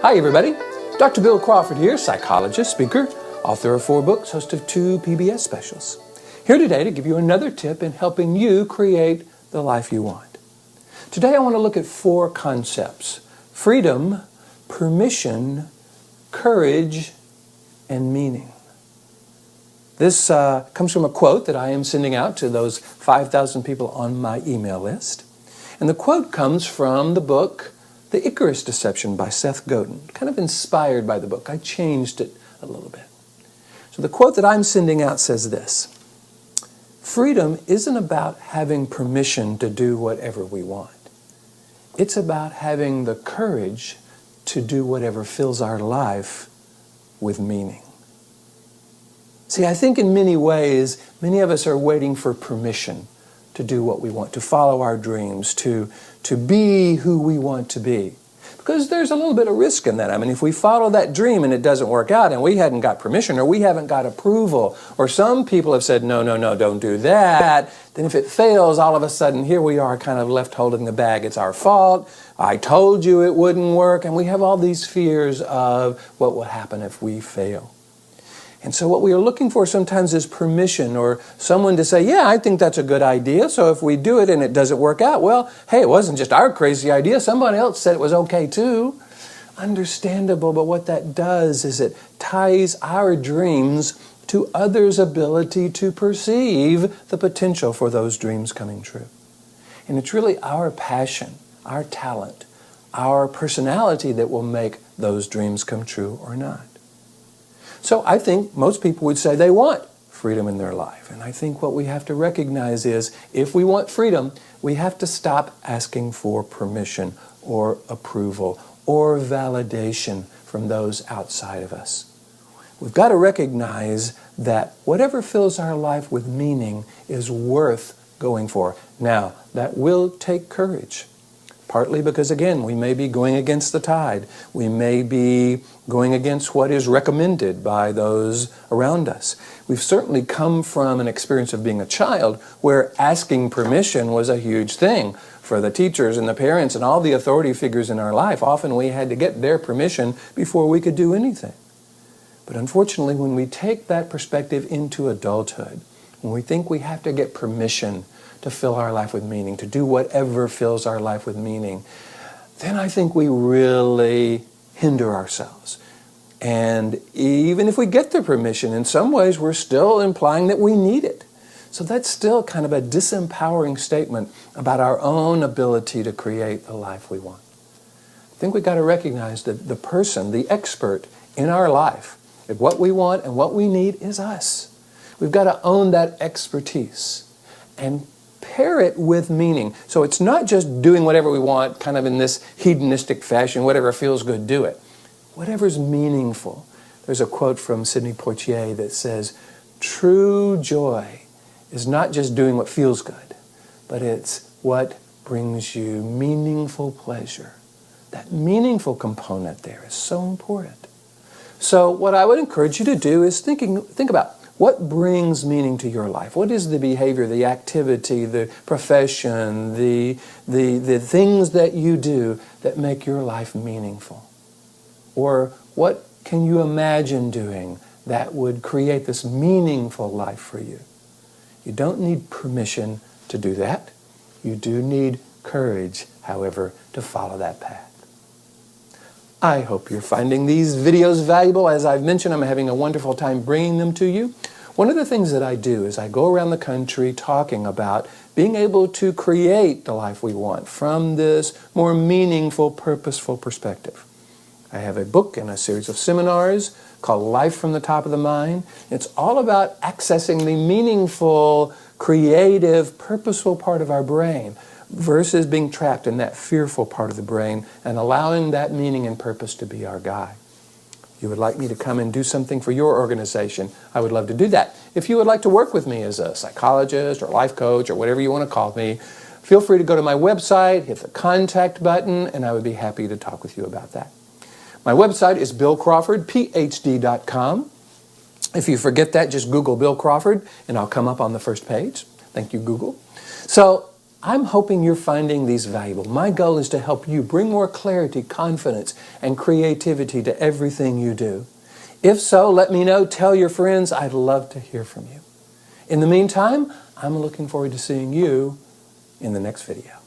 Hi everybody, Dr. Bill Crawford here, psychologist, speaker, author of 4 books, host of 2 PBS specials. Here today to give you another tip in helping you create the life you want. Today I want to look at 4 concepts: freedom, permission, courage, and meaning. This comes from a quote that I am sending out to those 5,000 people on my email list. And the quote comes from the book The Icarus Deception by Seth Godin, kind of inspired by the book. I changed it a little bit. So the quote that I'm sending out says this: freedom isn't about having permission to do whatever we want. It's about having the courage to do whatever fills our life with meaning. See, I think in many ways, many of us are waiting for permission to do what we want, to follow our dreams, to be who we want to be. Because there's a little bit of risk in that. I mean, if we follow that dream and it doesn't work out and we hadn't got permission or we haven't got approval, or some people have said, no, don't do that, then if it fails, all of a sudden, here we are kind of left holding the bag. It's our fault. I told you it wouldn't work. And we have all these fears of what will happen if we fail. And so what we are looking for sometimes is permission, or someone to say, yeah, I think that's a good idea. So if we do it and it doesn't work out, well, hey, it wasn't just our crazy idea. Somebody else said it was okay too. Understandable, but what that does is it ties our dreams to others' ability to perceive the potential for those dreams coming true. And it's really our passion, our talent, our personality that will make those dreams come true or not. So I think most people would say they want freedom in their life. And I think what we have to recognize is if we want freedom, we have to stop asking for permission or approval or validation from those outside of us. We've got to recognize that whatever fills our life with meaning is worth going for. Now, that will take courage. Partly because, again, we may be going against the tide. We may be going against what is recommended by those around us. We've certainly come from an experience of being a child where asking permission was a huge thing for the teachers and the parents and all the authority figures in our life. Often we had to get their permission before we could do anything. But unfortunately, when we take that perspective into adulthood, when we think we have to get permission to fill our life with meaning, to do whatever fills our life with meaning, then I think we really hinder ourselves. And even if we get the permission, in some ways we're still implying that we need it. So that's still kind of a disempowering statement about our own ability to create the life we want. I think we've got to recognize that the person, the expert in our life, at what we want and what we need is us. We've got to own that expertise and pair it with meaning. So it's not just doing whatever we want, kind of in this hedonistic fashion, whatever feels good, do it. Whatever's meaningful. There's a quote from Sidney Poitier that says, true joy is not just doing what feels good, but it's what brings you meaningful pleasure. That meaningful component there is so important. So what I would encourage you to do is think about what brings meaning to your life. What is the behavior, the activity, the profession, the things that you do that make your life meaningful? Or what can you imagine doing that would create this meaningful life for you? You don't need permission to do that. You do need courage, however, to follow that path. I hope you're finding these videos valuable. As I've mentioned, I'm having a wonderful time bringing them to you. One of the things that I do is I go around the country talking about being able to create the life we want from this more meaningful, purposeful perspective. I have a book and a series of seminars called Life from the Top of the Mind. It's all about accessing the meaningful, creative, purposeful part of our brain versus being trapped in that fearful part of the brain and allowing that meaning and purpose to be our guide. You would like me to come and do something for your organization, I would love to do that. If you would like to work with me as a psychologist or life coach or whatever you want to call me, feel free to go to my website, hit the contact button, and I would be happy to talk with you about that. My website is billcrawfordphd.com. If you forget that, just Google Bill Crawford, and I'll come up on the first page. Thank you, Google. So I'm hoping you're finding these valuable. My goal is to help you bring more clarity, confidence, and creativity to everything you do. If so, let me know. Tell your friends. I'd love to hear from you. In the meantime, I'm looking forward to seeing you in the next video.